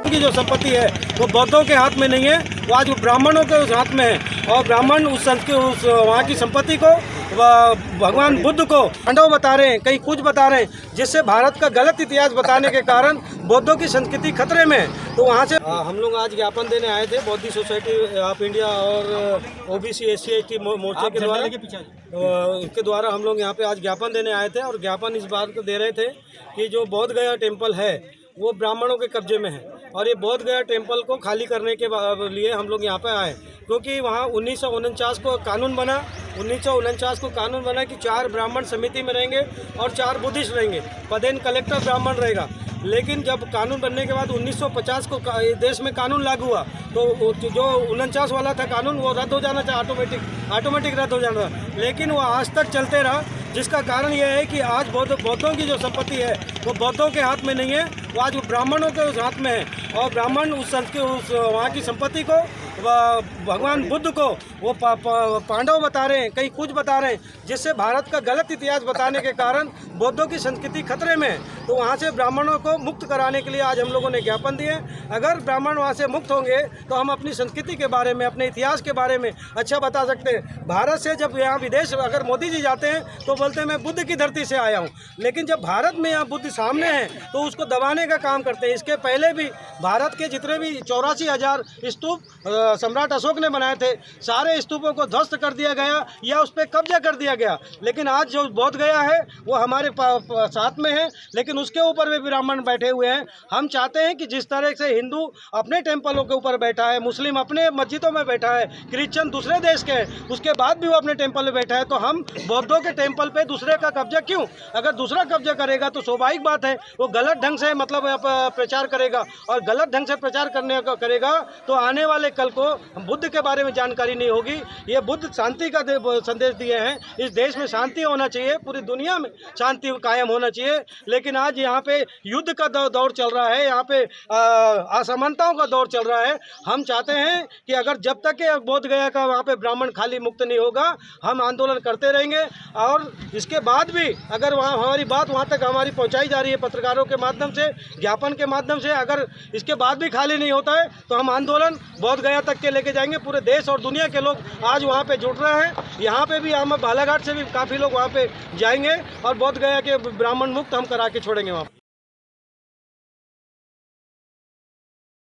की जो संपत्ति है वो बौद्धों के हाथ में नहीं है, वो आज ब्राह्मणों के हाथ में है। और ब्राह्मण उस वहाँ की संपत्ति को भगवान बुद्ध को पांडव बता रहे हैं, कहीं कुछ बता रहे हैं, जिससे भारत का गलत इतिहास बताने के कारण बौद्धों की संस्कृति खतरे में है। तो वहाँ से हम लोग आज ज्ञापन देने आए थे बौद्धिस्ट सोसाइटी ऑफ इंडिया और ओबीसी SC/ST मोर्चे के द्वारा हम लोग यहाँ पे आज ज्ञापन देने आए थे। और ज्ञापन इस बात को दे रहे थे कि जो बोध गया टेम्पल है वो ब्राह्मणों के कब्जे में है और ये बोध गया टेम्पल को खाली करने के लिए हम लोग यहाँ पे आए, क्योंकि वहाँ 1949 को कानून बना। 1949 को कानून बना कि 4 ब्राह्मण समिति में रहेंगे और 4 बुद्धिस्ट रहेंगे, पदेन कलेक्टर ब्राह्मण रहेगा। लेकिन जब कानून बनने के बाद 1950 को देश में कानून लागू हुआ तो जो 49 वाला था कानून वो रद्द हो जाना था, ऑटोमेटिक रद्द हो जाना था, लेकिन वो आज तक चलते रहा। जिसका कारण यह है कि आज बौद्धों की जो संपत्ति है वो बौद्धों के हाथ में नहीं है, वो आज ब्राह्मणों के हाथ में है। और ब्राह्मण उस वहाँ की संपत्ति को भगवान बुद्ध को वो पांडव बता रहे हैं, कहीं कुछ बता रहे हैं, जिससे भारत का गलत इतिहास बताने के कारण बौद्धों की संस्कृति खतरे में है। तो वहाँ से ब्राह्मणों को मुक्त कराने के लिए आज हम लोगों ने ज्ञापन दिए। अगर ब्राह्मण वहाँ से मुक्त होंगे तो हम अपनी संस्कृति के बारे में, अपने इतिहास के बारे में अच्छा बता सकते हैं। भारत से जब यहाँ विदेश अगर मोदी जी जाते हैं तो बोलते हैं मैं बुद्ध की धरती से आया हूँ, लेकिन जब भारत में यहाँ बुद्ध सामने है तो उसको दबाने का काम करते हैं। इसके पहले भी भारत के जितने भी 84,000 स्तूप सम्राट अशोक ने बनाए थे, सारे स्तूपों को ध्वस्त कर दिया गया या उस पर कब्जा कर दिया गया। लेकिन आज जो बोध गया है वो हमारे साथ में है, लेकिन उसके ऊपर भी ब्राह्मण बैठे हुए हैं। हम चाहते हैं कि जिस तरह से हिंदू अपने टेम्पलों के ऊपर बैठा है, मुस्लिम अपने मस्जिदों में बैठा है, क्रिश्चियन दूसरे देश के हैं, उसके बाद भी वो अपने टेम्पल में बैठा है, तो हम बौद्धों के टेम्पल पे दूसरे का कब्जा क्यों? अगर दूसरा कब्जा करेगा तो स्वाभाविक बात है वो गलत ढंग से प्रचार करेगा, और गलत ढंग से प्रचार करेगा तो आने वाले कल को बुद्ध के बारे में जानकारी नहीं होगी। ये बुद्ध शांति का संदेश दिए हैं, इस देश में शांति होना चाहिए, पूरी दुनिया में शांति कायम होना चाहिए। लेकिन आज यहाँ पे युद्ध का दौर चल रहा है, यहाँ पे असमानताओं का दौर चल रहा है। हम चाहते हैं कि अगर जब तक बोध गया का वहाँ पे ब्राह्मण खाली मुक्त नहीं होगा हम आंदोलन करते रहेंगे। और इसके बाद भी अगर वहाँ हमारी बात वहाँ तक हमारी पहुँचाई जा रही है पत्रकारों के माध्यम से, ज्ञापन के माध्यम से, अगर इसके बाद भी खाली नहीं होता है तो हम आंदोलन बोध गया तक के लेके जाएंगे। पूरे देश और दुनिया के लोग आज वहाँ पे जुट रहे हैं। यहाँ पे भी हम बालाघाट से भी काफ़ी लोग वहाँ पे जाएंगे और बोध गया के ब्राह्मण मुक्त हम करा के छोड़ेंगे वहाँ।